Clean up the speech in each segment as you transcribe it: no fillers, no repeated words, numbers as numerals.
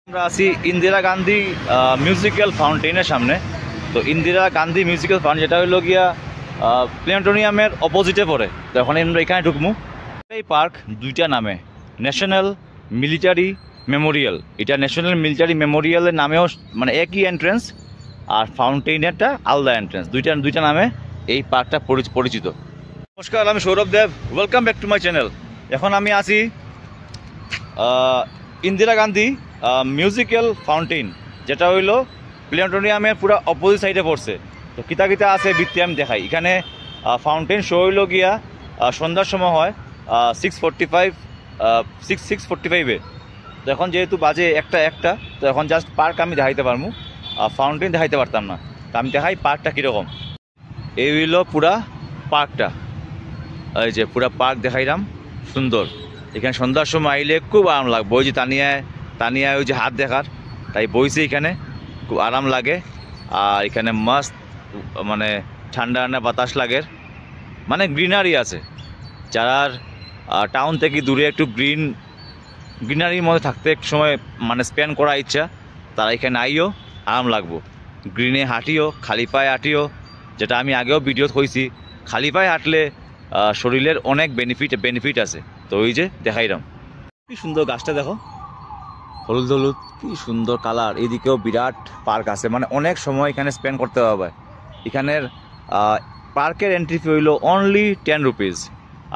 আমরা আছি ইন্দিরা গান্ধী মিউজিক্যাল ফাউন্টেনের সামনে। তো ইন্দিরা গান্ধী মিউজিক্যাল ফাউন্টেন যেটা হইল গিয়া প্ল্যানেটোরিয়ামের অপোজিটে পড়ে। তো এখন আমরা এখানে ঢুকমু। এই পার্ক দুইটা নামে, ন্যাশনাল মিলিটারি মেমোরিয়াল। এটা ন্যাশনাল মিলিটারি মেমোরিয়ালের নামেও মানে একই এন্ট্রেন্স, আর ফাউন্টেইনেরটা আলাদা এন্ট্রেন্স। দুইটা নামে এই পার্কটা পরিচিত। নমস্কার, আমি Sourav Dev, welcome back to my channel. এখন আমি আছি ইন্দিরা গান্ধী মিউজিক্যাল ফাউন্টেন, যেটা হইলো প্ল্যানেটোরিয়ামের পুরো অপোজিট সাইডে পড়ছে। তো কিতা আছে বৃত্তি আমি দেখাই। এখানে ফাউন্টেন শো হইলো গিয়া সন্ধ্যার সময় হয় 6:45-এ। তো এখন যেহেতু বাজে একটা তো এখন জাস্ট পার্ক আমি দেখাইতে পারবো, ফাউন্টেন দেখাইতে পারতাম না। তো আমি দেখাই পার্কটা কীরকম। এই হইল পুরা পার্কটা, এই যে পুরা পার্ক দেখাইলাম, সুন্দর। এখানে সন্ধ্যার সময় আইলে খুব আরাম লাগবে। ওই যে তানিয়া ওই যে হাত দেখার, তাই বইছে এখানে, খুব আরাম লাগে। আর এখানে মাস্ত মানে ঠান্ডা বাতাস লাগে, মানে গ্রিনারি আছে। যারা টাউন থেকে দূরে একটু গ্রিনারির মধ্যে থাকতে এক সময় মানে স্পেন্ড করা ইচ্ছা, তারা এখানে আইও আরাম লাগবো। গ্রিনে হাঁটিও, খালি পায়ে হাঁটিও, যেটা আমি আগেও ভিডিও কইছি। খালি পায়ে হাঁটলে শরীরের অনেক বেনিফিট আছে। তো ওই যে দেখাইলাম, কি সুন্দর গাছটা দেখো, হলুদ কি সুন্দর কালার। এইদিকেও বিরাট পার্ক আছে, মানে অনেক সময় এখানে স্পেন্ড করতে হবে। এখানের পার্কের এন্ট্রি ফি হইল অনলি 10 রুপিস,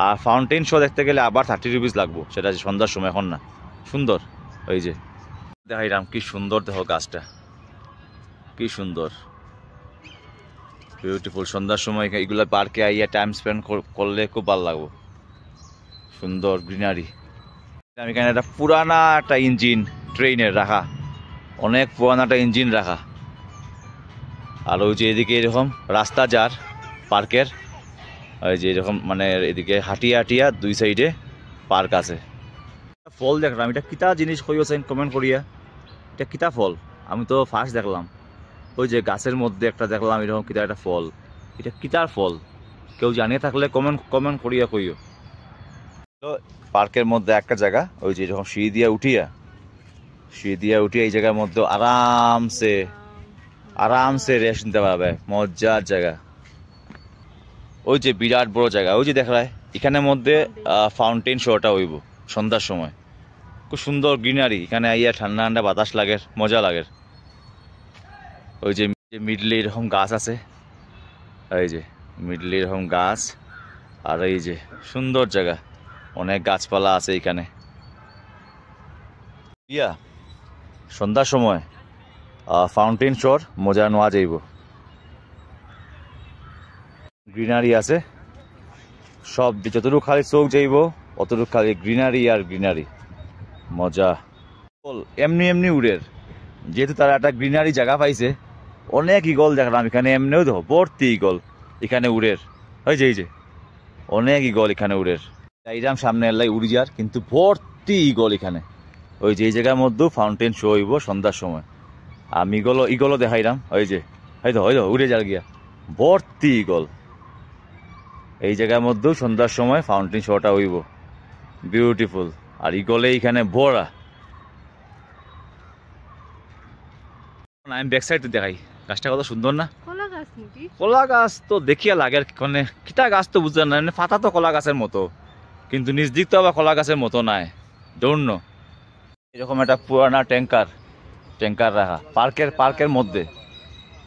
আর ফাউন্টেন শো দেখতে গেলে আবার 30 রুপিস লাগবো, সেটা সন্ধ্যার সময়, এখন না। সুন্দর, ওই যে দেখাইলাম, কি সুন্দর দেখো গাছটা, কি সুন্দর, বিউটিফুল। সন্ধ্যার সময় এইগুলো পার্কে আইয়া টাইম স্পেন্ড করলে খুব ভালো লাগবো, সুন্দর গ্রিনারি। আমি এখানে একটা পুরানা একটা ইঞ্জিন ট্রেনের রাখা, অনেক পুরানা একটা ইঞ্জিন রাখা। আর ওই যে এদিকে এরকম রাস্তা যার পার্কের, ওই যে এরকম মানে এদিকে হাঁটিয়া দুই সাইডে পার্ক আছে। ফল দেখলাম, এটা কিতা জিনিস হইছেন কমেন্ট করিয়া, এটা কিতা ফল আমি তো ফার্স্ট দেখলাম। ওই যে গাছের মধ্যে একটা দেখলাম এরকম কিতা একটা ফল, এটা কিতার ফল কেউ জানিয়ে থাকলে কমেন্ট করিয়া কইও। তো পার্কের মধ্যে একটা জায়গা, ওই যে যখন সিঁড়ি দিয়া উঠিয়া এই জায়গার মধ্যে আরামসে রেস্ট নিতে পারবে, মজার জায়গা। ওই যে বিরাট বড় জায়গা, ওই যে দেখায় এখানের মধ্যে ফাউন্টেন শোটা হইব সন্ধ্যার সময়। খুব সুন্দর গ্রিনারি, এখানে আইয়া ঠান্ডা বাতাস লাগে, মজা লাগে। ওই যে মিডলে এরকম গাছ আছে, এই যে মিডলে এরকম গাছ, আর এই যে সুন্দর জায়গা, অনেক গাছপালা আছে এখানে। সন্ধ্যার সময় ফাউন্টেন শোর মজা নেওয়া যাইব। গ্রিনারি আছে সব, যতটুকু খালি চোখ যাইব অতটুকু খালি গ্রিনারি আর গ্রিনারি, মজা। এমনি উড়ের, যেহেতু তারা একটা গ্রিনারি জায়গা পাইছে, অনেক ইগল দেখলাম এখানে। এমনিও দেখো ভর্তি ইগল এখানে উড়ের, ওই যে অনেক ইগল এখানে উড়ের। এইরাম সামনে এলাই উড়ি যার, কিন্তু ভর্তি ইগল এখানে। ওই যে এই জায়গার মধ্যেও ফাউন্টেন শো হইব সন্ধ্যার সময়। আমি ইগলও দেখাইলাম, ওই যে হয়তো উড়ে যার গিয়া, ভর্তি ইগল। এই জায়গার মধ্যেও সন্ধ্যার সময় ফাউন্টেন শোটা হইব, বিউটিফুল। আর ইগলে এখানে ভরা। আমি ব্যাক সাইড দেখাই, গাছটা কত সুন্দর না? কলা গাছ তো দেখিয়া লাগে, মানে কিতা গাছ তো বুঝলেন না, ফাতা তো কলা গাছের মতো, কিন্তু নিজ দিক তো আবার কলা গাছের মতো নাই, দৌড়। এরকম একটা পুরানা ট্যাঙ্কার রাখা পার্কের মধ্যে,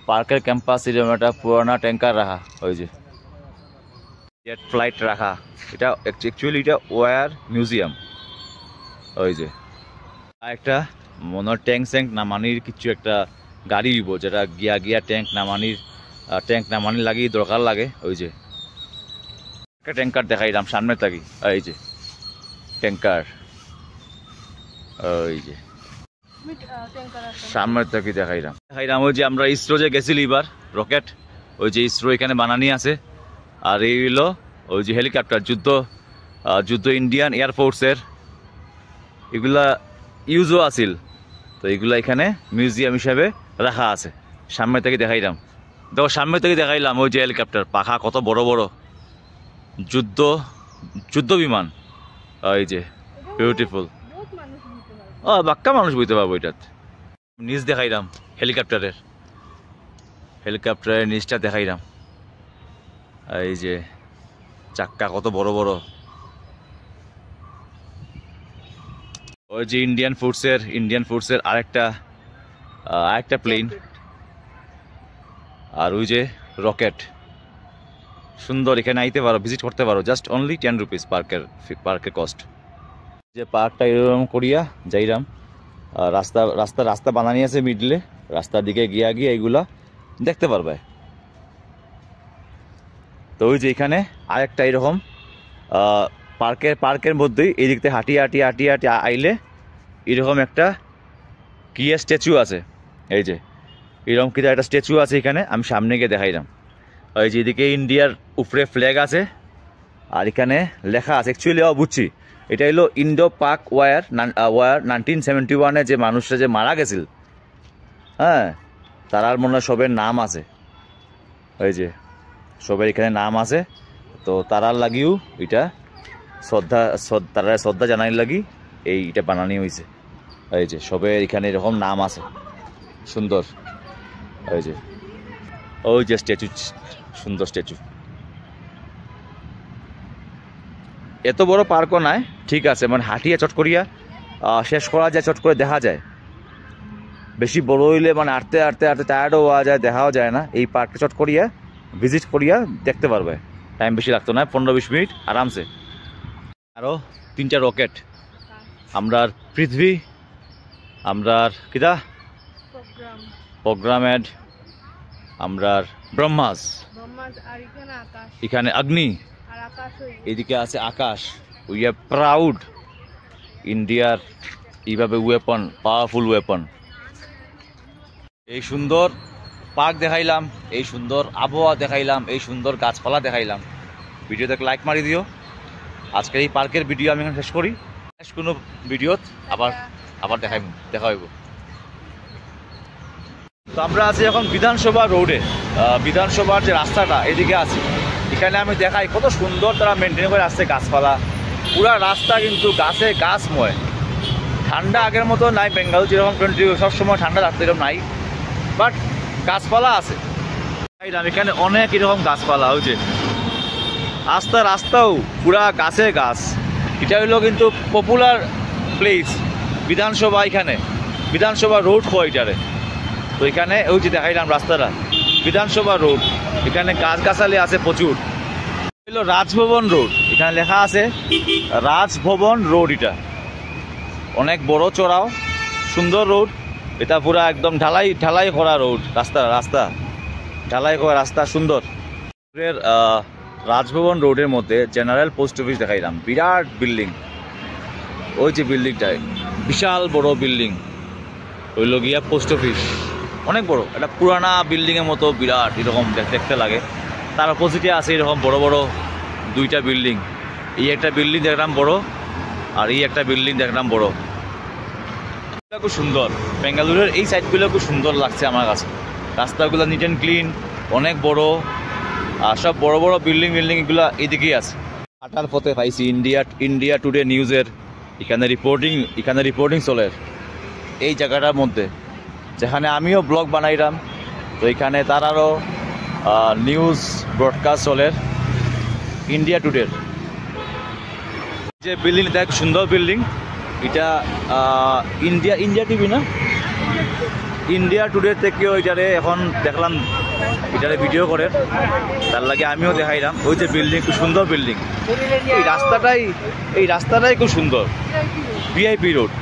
পার্কের ক্যাম্পাস এরকম একটা পুরানা ট্যাঙ্কার রাখা। ওই যে জেট ফ্লাইট রাখা, এটা অ্যাকচুয়ালি এটা ওয়ার মিউজিয়াম। ওই যে একটা মনে ট্যাঙ্ক নামানির কিছু একটা গাড়ি হইব, যেটা গিয়া ট্যাঙ্ক নামানির লাগি দরকার লাগে। ওই যে একটা ট্যাঙ্কার দেখাইলাম সামনে থাকি, এই যে ট্যাঙ্কার, ওই যে সামনে থাকি দেখাইলাম। ওই যে আমরা ইসরো যে গেছিলি এবার রকেট, ওই যে ইসরো এখানে বানানি আছে। আর এই হইল ওই যে হেলিকপ্টার, যুদ্ধ ইন্ডিয়ান এয়ারফোর্সের, এগুলা ইউজও আছিল। তো এগুলা এখানে মিউজিয়াম হিসাবে রাখা আছে। সামনে থেকে দেখাইলাম, দেখো সামনে থেকে দেখাইলাম ওই যে হেলিকপ্টার, পাখা কত বড় বড়, যুদ্ধ বিমান। এই যে বিউটিফুল, ও বাক্কা মানুষ বইতে পারবো এটাত। নিচ দেখাইলাম হেলিকপ্টারের নিচটা দেখাইলাম। এই যে চাক্কা কত বড় বড়। ওই যে ইন্ডিয়ান ফুডসের আরেকটা প্লেন, আর ওই যে রকেট। সুন্দর, এখানে আইতে পারো, ভিজিট করতে পারো। জাস্ট অনলি 10 রুপিস পার্কের কস্ট। যে পার্কটা এরকম করিয়া যাইরাম, রাস্তা বানানি আছে মিডলে, রাস্তার দিকে গিয়া এইগুলা দেখতে পারবে। তো ওই যে এখানে আরেকটা এরকম পার্কের মধ্যেই এই দিক থেকে হাঁটি আইলে এরকম একটা কি স্ট্যাচু আছে। এই যে এরকম কি একটা স্ট্যাচু আছে এখানে, আমি সামনে গিয়ে দেখাইলাম। ওই যে এদিকে ইন্ডিয়ার উপরে ফ্ল্যাগ আছে, আর এখানে লেখা আছে, অ্যাকচুয়ালি বুঝছি এটা হলো ইন্ডো পাক ওয়ার 1971-এ যে মানুষরা যে মারা গেছিল, হ্যাঁ, তারার মনে হয় সবের নাম আছে। ওই যে সবের এখানে নাম আছে, তো তারার লাগিও এটা শ্রদ্ধা জানাই লাগি এইটা বানানি হয়েছে। এই যে সবের এখানে এরকম নাম আছে, সুন্দর। ওই যে স্ট্যাচু, সুন্দর স্ট্যাচু। এত বড় পার্কও নাই, ঠিক আছে, মানে হাঁটিয়া চট করিয়া শেষ করা যায়, চট করে দেখা যায়। বেশি বড় হইলে মানে আটতে টায়ার্ডও হওয়া যায়, দেখাও যায় না। এই পার্কটা চট করিয়া ভিজিট করিয়া দেখতে পারবে, টাইম বেশি লাগতো না, 15-20 মিনিট আরামসে। আরও 3টা রকেট, আমরার পৃথিবী, আমরার কিতা প্রোগ্রামেড, আমরার ব্রহ্মাস, এখানে অগ্নি, এদিকে আছে আকাশ। উই আর প্রাউড ইন্ডিয়ার এইভাবে ওয়েপন, পাওয়ারফুল ওয়েপন। এই সুন্দর পার্ক দেখাইলাম, এই সুন্দর আবহাওয়া দেখাইলাম, এই সুন্দর গাছপালা দেখাইলাম। ভিডিওতে লাইক মারি দিও। আজকের এই পার্কের ভিডিও আমি এখানে শেষ করি। কোনো ভিডিওত আবার দেখা হইব। তো আমরা আছি এখন বিধানসভা রোডে, বিধানসভার যে রাস্তাটা এদিকে আছি। এখানে আমি দেখাই কত সুন্দর তারা মেনটেন করে আসছে, গাছপালা, পুরা রাস্তা কিন্তু গাছময়। ঠান্ডা আগের মতো নাই, বেঙ্গালুরু যেরকম সবসময় ঠান্ডা থাকতো এরকম নাই, বাট গাছপালা আছে। এখানে অনেক এরকম গাছপালা হয়েছে, রাস্তাও পুরা গাছ। এটা হইলো কিন্তু পপুলার প্লেস বিধানসভা, এখানে বিধানসভা রোড হয় এটারে। তো এখানে ওই যে দেখাইলাম রাস্তাটা, বিধানসভা রোড, এখানে গাছগাছালি আছে প্রচুর। হলো রাজভবন রোড, এখানে লেখা আছে রাজভবন রোড। এটা অনেক বড় চড়াও, সুন্দর রোড। এটা পুরা একদম ঢালাই করা রোড, রাস্তা ঢালাই করা রাস্তা, সুন্দর। রাজভবন রোডের মধ্যে জেনারেল পোস্ট অফিস দেখাইলাম, বিরাট বিল্ডিং। ওই যে বিল্ডিংটায় বিশাল বড় বিল্ডিং, হইল গিয়া পোস্ট অফিস, অনেক বড়, একটা পুরানা বিল্ডিংয়ের মতো বিরাট এরকম দেখতে লাগে। তার অপোজিটে আছে এরকম বড় বড় 2টা বিল্ডিং। এই একটা বিল্ডিং দেখলাম বড়, আর এই একটা বিল্ডিং দেখলাম বড়। খুব সুন্দর, বেঙ্গালুরুর এই সাইডগুলো খুব সুন্দর লাগছে আমার কাছে। রাস্তাগুলো নিট অ্যান্ড ক্লিন, অনেক বড়, আর সব বড় বড় বিল্ডিং এগুলো এদিকেই আছে। হাঁটার পথে পাইছি ইন্ডিয়া টুডে নিউজের এখানে রিপোর্টিং চলে এই জায়গাটার মধ্যে, যেখানে আমিও ব্লগ বানাইলাম। তো এখানে তারারও নিউজ ব্রডকাস্ট চলে ইন্ডিয়া টুডের। যে বিল্ডিংটা এক সুন্দর বিল্ডিং, এটা ইন্ডিয়া টিভি না, ইন্ডিয়া টুডে থেকেও এটারে এখন দেখলাম এটারে ভিডিও করে, তার লাগে আমিও দেখাইলাম। ওই যে বিল্ডিং, খুব সুন্দর বিল্ডিং। এই রাস্তাটাই খুব সুন্দর, ভিআইপি রোড।